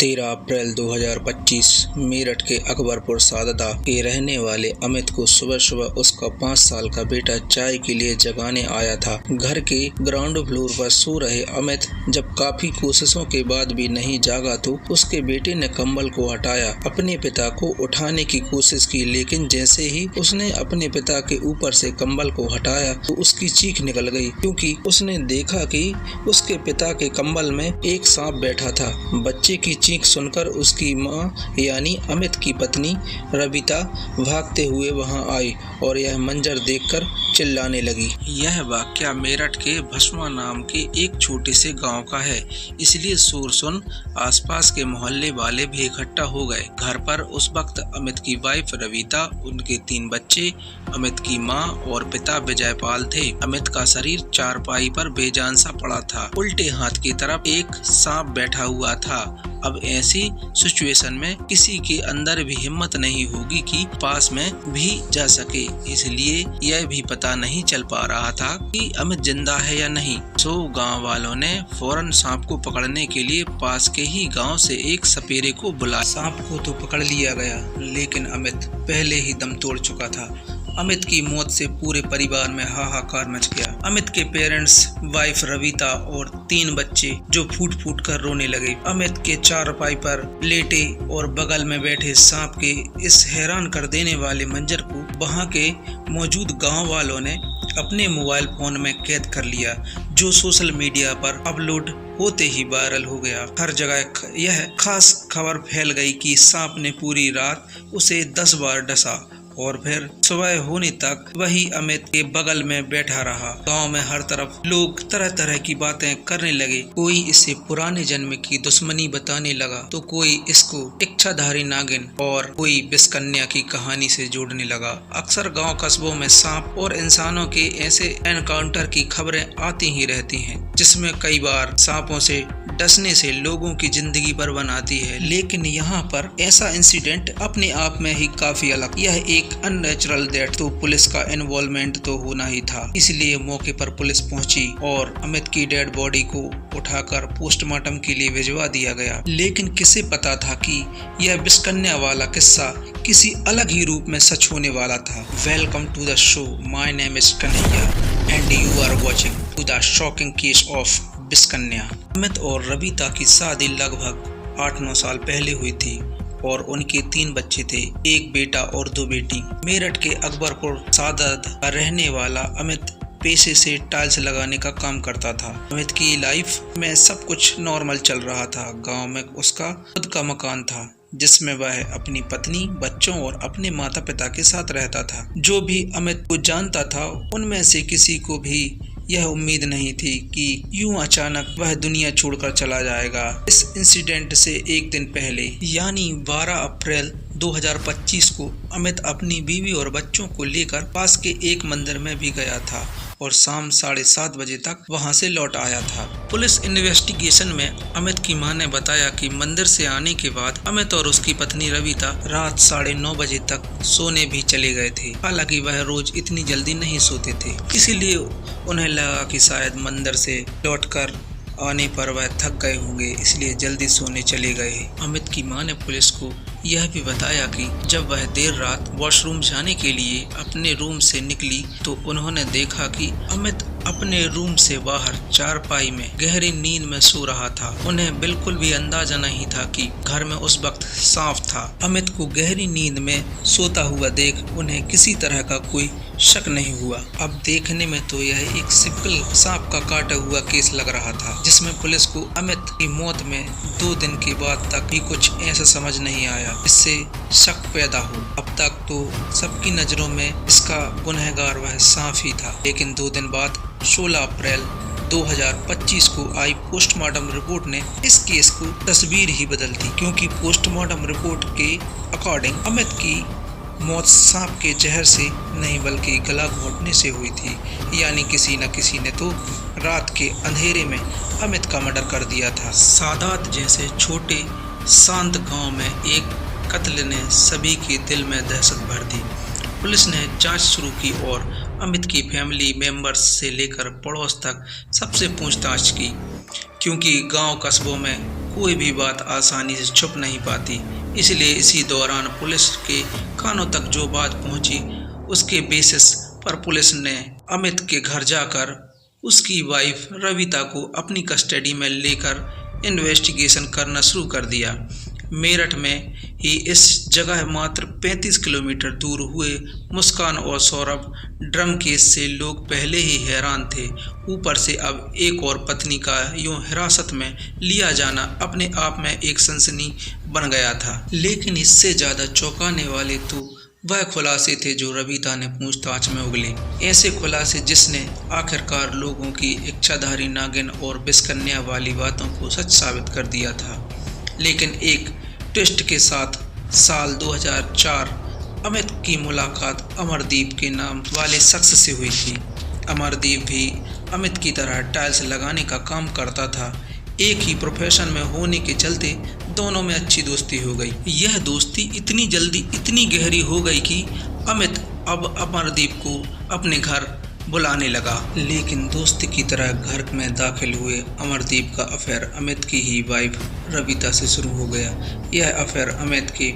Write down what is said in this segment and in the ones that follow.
13 अप्रैल 2025 मेरठ के अकबरपुर साददा के रहने वाले अमित को सुबह सुबह उसका 5 साल का बेटा चाय के लिए जगाने आया था। घर के ग्राउंड फ्लोर पर सो रहे अमित जब काफी कोशिशों के बाद भी नहीं जागा तो उसके बेटे ने कंबल को हटाया, अपने पिता को उठाने की कोशिश की, लेकिन जैसे ही उसने अपने पिता के ऊपर से कंबल को हटाया तो उसकी चीख निकल गई, क्योंकि उसने देखा कि उसके पिता के कंबल में एक सांप बैठा था। बच्चे की चीख सुनकर उसकी मां यानी अमित की पत्नी रविता भागते हुए वहां आई और यह मंजर देखकर चिल्लाने लगी। यह वाकया मेरठ के भस्मा नाम के एक छोटे से गांव का है, इसलिए शोर सुन आसपास के मोहल्ले वाले भी इकट्ठा हो गए। घर पर उस वक्त अमित की वाइफ रविता, उनके 3 बच्चे, अमित की मां और पिता विजयपाल थे। अमित का शरीर चारपाई पर बेजान सा पड़ा था, उल्टे हाथ की तरफ एक सांप बैठा हुआ था। अब ऐसी सिचुएशन में किसी के अंदर भी हिम्मत नहीं होगी कि पास में भी जा सके, इसलिए यह भी पता नहीं चल पा रहा था कि अमित जिंदा है या नहीं। तो गांव वालों ने फौरन सांप को पकड़ने के लिए पास के ही गांव से एक सपेरे को बुलाया। सांप को तो पकड़ लिया गया, लेकिन अमित पहले ही दम तोड़ चुका था। अमित की मौत से पूरे परिवार में हाहाकार मच गया। अमित के पेरेंट्स, वाइफ रविता और 3 बच्चे जो फूट फूट कर रोने लगे। अमित के चारपाई पर लेटे और बगल में बैठे सांप के इस हैरान कर देने वाले मंजर को वहां के मौजूद गांव वालों ने अपने मोबाइल फोन में कैद कर लिया, जो सोशल मीडिया पर अपलोड होते ही वायरल हो गया। हर जगह यह खास खबर फैल गई कि सांप ने पूरी रात उसे 10 बार डसा और फिर सुबह होने तक वही अमित के बगल में बैठा रहा। गांव में हर तरफ लोग तरह तरह की बातें करने लगे। कोई इसे पुराने जन्म की दुश्मनी बताने लगा, तो कोई इसको इच्छाधारी नागिन और कोई विषकन्या की कहानी से जोड़ने लगा। अक्सर गांव कस्बों में सांप और इंसानों के ऐसे एनकाउंटर की खबरें आती ही रहती हैं, जिसमें कई बार सांपों से डसने से लोगों की जिंदगी बर्बाद आती है। लेकिन यहाँ पर ऐसा इंसिडेंट अपने आप में ही काफी अलग, यह एक अननेचुरल डेथ, तो पुलिस का इन्वॉल्वमेंट तो होना ही था। इसलिए मौके पर पुलिस पहुंची और अमित की डेड बॉडी को उठाकर पोस्टमार्टम के लिए भिजवा दिया गया। लेकिन किसे पता था कि यह विषकन्या वाला किस्सा किसी अलग ही रूप में सच होने वाला था। Welcome to the show, my name is Kanhaiya and you are watching to the shocking case of Vishkanya. Amit और रविता की शादी लगभग 8-9 साल पहले हुई थी और उनके 3 बच्चे थे, एक बेटा और 2 बेटी। मेरठ के अकबरपुर सादत का रहने वाला अमित पेशे से टाइल्स लगाने का काम करता था। अमित की लाइफ में सब कुछ नॉर्मल चल रहा था। गांव में उसका खुद का मकान था, जिसमें वह अपनी पत्नी, बच्चों और अपने माता पिता के साथ रहता था। जो भी अमित को जानता था, उनमें से किसी को भी यह उम्मीद नहीं थी कि यूं अचानक वह दुनिया छोड़कर चला जाएगा। इस इंसिडेंट से एक दिन पहले यानी 12 अप्रैल 2025 को अमित अपनी बीवी और बच्चों को लेकर पास के एक मंदिर में भी गया था और शाम 7:30 बजे तक वहां से लौट आया था। पुलिस इन्वेस्टिगेशन में अमित की मां ने बताया कि मंदिर से आने के बाद अमित और उसकी पत्नी रविता रात 9:30 बजे तक सोने भी चले गए थे। हालांकि वह रोज इतनी जल्दी नहीं सोते थे, इसीलिए उन्हें लगा कि शायद मंदिर से लौटकर आने पर वह थक गए होंगे, इसलिए जल्दी सोने चले गए। अमित की मां ने पुलिस को यह भी बताया कि जब वह देर रात वॉशरूम जाने के लिए अपने रूम से निकली तो उन्होंने देखा कि अमित अपने रूम से बाहर चारपाई में गहरी नींद में सो रहा था। उन्हें बिल्कुल भी अंदाजा नहीं था कि घर में उस वक्त सांप था। अमित को गहरी नींद में सोता हुआ देख उन्हें किसी तरह का कोई शक नहीं हुआ। अब देखने में तो यह एक सिंपल सांप का काटा हुआ केस लग रहा था, जिसमें पुलिस को अमित की मौत में 2 दिन के बाद तक भी कुछ ऐसा समझ नहीं आया इससे शक पैदा हो। अब तक तो सबकी नजरों में इसका गुनहगार वह सांप ही था, लेकिन 2 दिन बाद 16 अप्रैल 2025 को आई पोस्टमार्टम रिपोर्ट ने इस केस को तस्वीर ही बदल दी, क्योंकि पोस्टमार्टम रिपोर्ट के अकॉर्डिंग अमित की मौत सांप के जहर से नहीं बल्कि गला घोटने से हुई थी। यानी किसी न किसी ने तो रात के अंधेरे में अमित का मर्डर कर दिया था। सादात जैसे छोटे शांत गांव में एक कत्ल ने सभी के दिल में दहशत भर दी। पुलिस ने जांच शुरू की और अमित की फैमिली मेंबर्स से लेकर पड़ोस तक सबसे पूछताछ की। क्योंकि गांव कस्बों में कोई भी बात आसानी से छुप नहीं पाती। इसलिए इसी दौरान पुलिस के कानों तक जो बात पहुंची, उसके बेसिस पर पुलिस ने अमित के घर जाकर उसकी वाइफ रविता को अपनी कस्टडी में लेकर इन्वेस्टिगेशन करना शुरू कर दिया। मेरठ में ही इस जगह मात्र 35 किलोमीटर दूर हुए मुस्कान और सौरभ ड्रम केस से लोग पहले ही हैरान थे। ऊपर से अब एक और पत्नी का यूं हिरासत में लिया जाना अपने आप में एक सनसनी बन गया था। लेकिन इससे ज़्यादा चौंकाने वाले तो वह खुलासे थे जो रविता ने पूछताछ में उगले। ऐसे खुलासे जिसने आखिरकार लोगों की इच्छाधारी नागिन और बिस्कन्या वाली बातों को सच साबित कर दिया था। लेकिन एक ट्विस्ट के साथ साल 2004 अमित की मुलाकात अमरदीप के नाम वाले शख्स से हुई थी। अमरदीप भी अमित की तरह टाइल्स लगाने का काम करता था। एक ही प्रोफेशन में होने के चलते दोनों में अच्छी दोस्ती हो गई। यह दोस्ती इतनी जल्दी इतनी गहरी हो गई कि अमित अब अमरदीप को अपने घर बुलाने लगा। लेकिन दोस्ती की तरह घर में दाखिल हुए अमरदीप का अफेयर अमित की ही वाइफ रविता से शुरू हो गया। यह अफेयर अमित के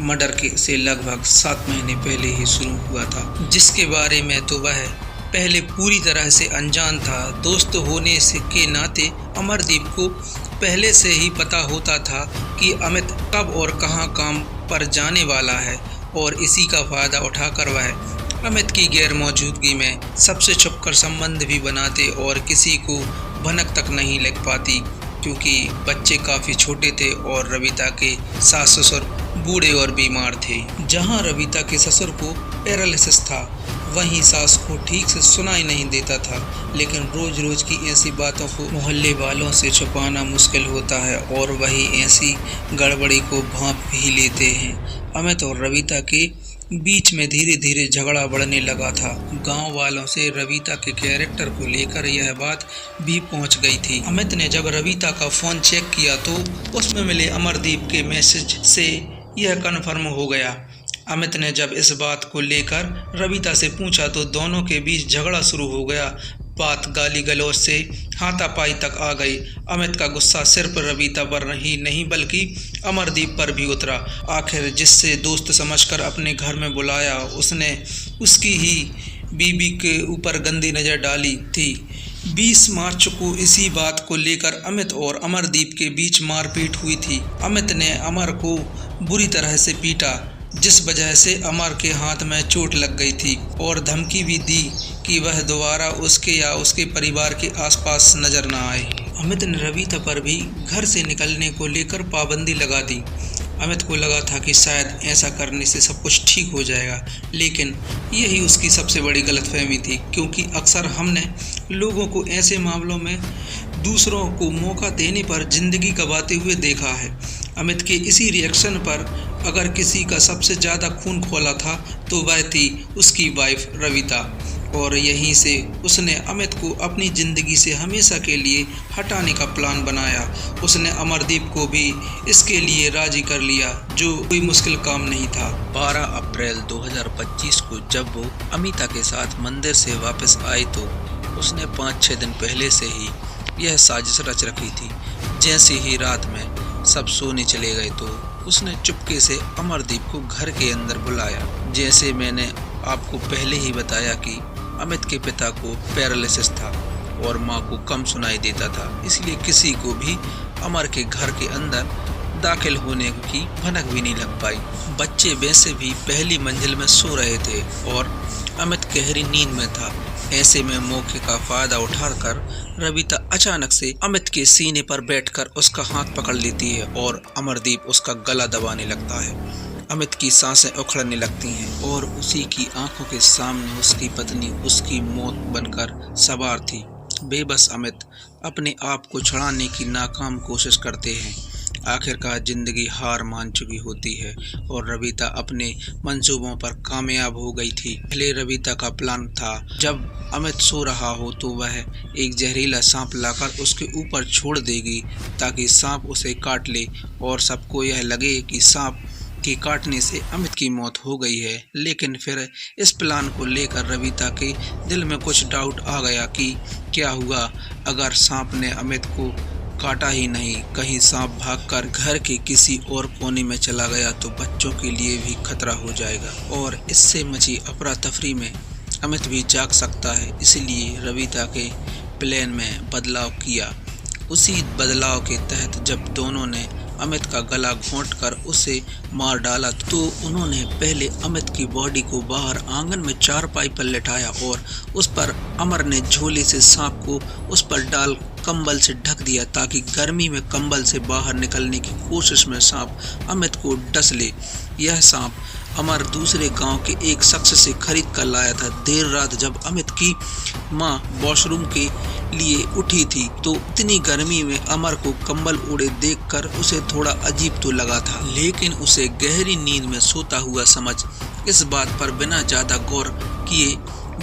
मर्डर के से लगभग 7 महीने पहले ही शुरू हुआ था, जिसके बारे में तो वह पहले पूरी तरह से अनजान था। दोस्त होने से के नाते अमरदीप को पहले से ही पता होता था कि अमित कब और कहां काम पर जाने वाला है, और इसी का फायदा उठाकर वह अमित की गैर मौजूदगी में सबसे छुपकर संबंध भी बनाते और किसी को भनक तक नहीं लग पाती, क्योंकि बच्चे काफ़ी छोटे थे और रविता के सास ससुर बूढ़े और बीमार थे। जहां रविता के ससुर को पैरालिसिस था, वहीं सास को ठीक से सुनाई नहीं देता था। लेकिन रोज रोज की ऐसी बातों को मोहल्ले वालों से छुपाना मुश्किल होता है, और वही ऐसी गड़बड़ी को भांप ही लेते हैं। अमित और रविता के बीच में धीरे धीरे झगड़ा बढ़ने लगा था। गांव वालों से रविता के कैरेक्टर को लेकर यह बात भी पहुंच गई थी। अमित ने जब रविता का फ़ोन चेक किया तो उसमें मिले अमरदीप के मैसेज से यह कन्फर्म हो गया। अमित ने जब इस बात को लेकर रविता से पूछा तो दोनों के बीच झगड़ा शुरू हो गया। बात गाली गलौज से हाथापाई तक आ गई। अमित का गुस्सा सिर्फ रविता पर ही नहीं बल्कि अमरदीप पर भी उतरा। आखिर जिससे दोस्त समझकर अपने घर में बुलाया, उसने उसकी ही बीबी के ऊपर गंदी नज़र डाली थी। 20 मार्च को इसी बात को लेकर अमित और अमरदीप के बीच मारपीट हुई थी। अमित ने अमर को बुरी तरह से पीटा, जिस वजह से अमर के हाथ में चोट लग गई थी, और धमकी भी दी कि वह दोबारा उसके या उसके परिवार के आसपास नजर न आए। अमित ने रविता पर भी घर से निकलने को लेकर पाबंदी लगा दी। अमित को लगा था कि शायद ऐसा करने से सब कुछ ठीक हो जाएगा, लेकिन यही उसकी सबसे बड़ी गलतफहमी थी, क्योंकि अक्सर हमने लोगों को ऐसे मामलों में दूसरों को मौका देने पर जिंदगी गंवाते हुए देखा है। अमित के इसी रिएक्शन पर अगर किसी का सबसे ज़्यादा खून खौला था तो वह थी उसकी वाइफ रविता, और यहीं से उसने अमित को अपनी ज़िंदगी से हमेशा के लिए हटाने का प्लान बनाया। उसने अमरदीप को भी इसके लिए राजी कर लिया, जो कोई मुश्किल काम नहीं था। 12 अप्रैल 2025 को जब वो अमिता के साथ मंदिर से वापस आई तो उसने 5-6 दिन पहले से ही यह साजिश रच रखी थी। जैसे ही रात में सब सोने चले गए तो उसने चुपके से अमरदीप को घर के अंदर बुलाया। जैसे मैंने आपको पहले ही बताया कि अमित के पिता को पैरालिसिस था और मां को कम सुनाई देता था, इसलिए किसी को भी अमर के घर के अंदर दाखिल होने की भनक भी नहीं लग पाई। बच्चे वैसे भी पहली मंजिल में सो रहे थे और अमित गहरी नींद में था। ऐसे में मौके का फायदा उठाकर रविता अचानक से अमित के सीने पर बैठकर उसका हाथ पकड़ लेती है और अमरदीप उसका गला दबाने लगता है। अमित की सांसें उखड़ने लगती हैं और उसी की आंखों के सामने उसकी पत्नी उसकी मौत बनकर सवार थी। बेबस अमित अपने आप को छुड़ाने की नाकाम कोशिश करते हैं। आखिरकार जिंदगी हार मान चुकी होती है और रविता अपने मंसूबों पर कामयाब हो गई थी। पहले रविता का प्लान था जब अमित सो रहा हो तो वह एक जहरीला सांप लाकर उसके ऊपर छोड़ देगी ताकि सांप उसे काट ले और सबको यह लगे कि सांप के काटने से अमित की मौत हो गई है। लेकिन फिर इस प्लान को लेकर रविता के दिल में कुछ डाउट आ गया कि क्या हुआ अगर सांप ने अमित को काटा ही नहीं, कहीं सांप भागकर घर के किसी और कोने में चला गया तो बच्चों के लिए भी खतरा हो जाएगा और इससे मची अफरा तफरी में अमित भी जाग सकता है। इसलिए रविता के प्लान में बदलाव किया। उसी बदलाव के तहत जब दोनों ने अमित का गला घोंटकर उसे मार डाला तो उन्होंने पहले अमित की बॉडी को बाहर आंगन में चारपाई पर लेटाया और उस पर अमर ने झोले से सांप को उस पर डाल कंबल से ढक दिया ताकि गर्मी में कंबल से बाहर निकलने की कोशिश में सांप अमित को डस ले। यह सांप अमर दूसरे गांव के एक शख्स से खरीद कर लाया था। देर रात जब अमित की मां वॉशरूम के लिए उठी थी तो इतनी गर्मी में अमर को कंबल ओढ़े देखकर उसे थोड़ा अजीब तो लगा था, लेकिन उसे गहरी नींद में सोता हुआ समझ इस बात पर बिना ज्यादा गौर किए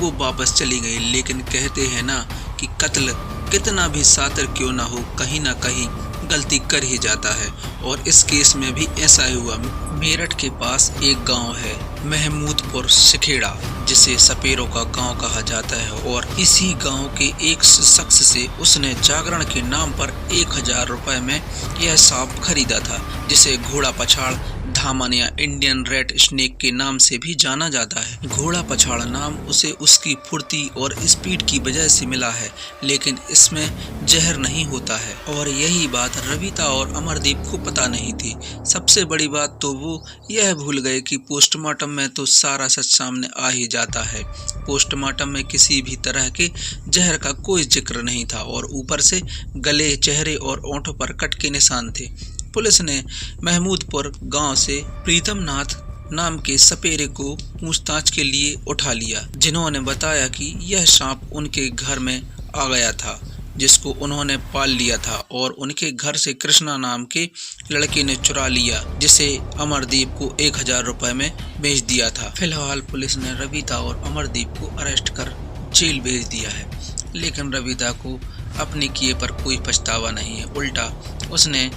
वो वापस चली गई। लेकिन कहते हैं ना कि कत्ल कितना भी सातिर क्यों ना हो, कहीं ना कहीं गलती कर ही जाता है और इस केस में भी ऐसा ही हुआ। मेरठ के पास एक गांव है महमूदपुर सिखेड़ा, जिसे सपेरों का गांव कहा जाता है और इसी गांव के एक शख्स से उसने जागरण के नाम पर 1000 रुपए में यह सांप खरीदा था, जिसे घोड़ा पछाड़ धामन या इंडियन रेड स्नेक के नाम से भी जाना जाता है। घोड़ा पछाड़ नाम उसे उसकी फुर्ती और स्पीड की वजह से मिला है, लेकिन इसमें जहर नहीं होता है और यही बात रविता और अमरदीप को पता नहीं थी। सबसे बड़ी बात तो वो यह भूल गए कि पोस्टमार्टम में तो सारा सच सामने आ ही जाता है। पोस्टमार्टम में किसी भी तरह के जहर का कोई जिक्र नहीं था और ऊपर से गले, चेहरे और ओंठों पर कट के निशान थे। पुलिस ने महमूदपुर गांव से प्रीतम नाथ नाम के सपेरे को पूछताछ के लिए उठा लिया, जिन्होंने बताया कि यह सांप उनके घर में आ गया था, जिसको उन्होंने पाल लिया था और उनके घर से कृष्णा नाम के लड़के ने चुरा लिया, जिसे अमरदीप को 1000 रुपए में बेच दिया था। फिलहाल पुलिस ने रविता और अमरदीप को अरेस्ट कर जेल भेज दिया है, लेकिन रविता को अपने किए पर कोई पछतावा नहीं है। उल्टा उसने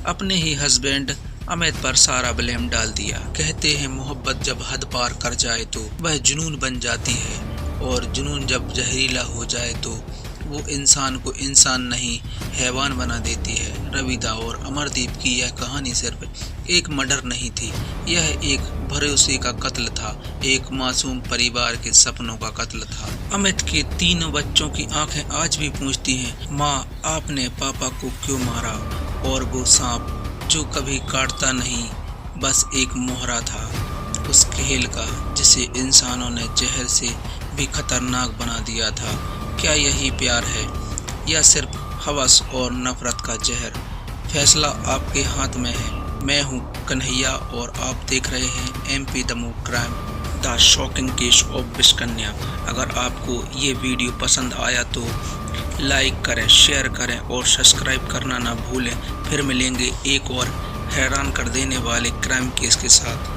अपने ही हस्बैंड अमित पर सारा ब्लेम डाल दिया। कहते हैं मोहब्बत जब हद पार कर जाए तो वह जुनून बन जाती है और जुनून जब जहरीला हो जाए तो वो इंसान को इंसान नहीं हैवान बना देती है। रविता और अमरदीप की यह कहानी सिर्फ एक मर्डर नहीं थी, यह एक भरोसे का कत्ल था, एक मासूम परिवार के सपनों का कत्ल था। अमित के 3 बच्चों की आंखें आज भी पूछती हैं, माँ आपने पापा को क्यों मारा? और वो सांप जो कभी काटता नहीं, बस एक मोहरा था उस खेल का, जिसे इंसानों ने जहर से भी खतरनाक बना दिया था। क्या यही प्यार है या सिर्फ हवस और नफरत का जहर? फैसला आपके हाथ में है। मैं हूँ कन्हैया और आप देख रहे हैं MP दमू crime the shocking case of Vishkanya. अगर आपको ये वीडियो पसंद आया तो लाइक करें, शेयर करें और सब्सक्राइब करना ना भूलें। फिर मिलेंगे एक और हैरान कर देने वाले क्राइम केस के साथ।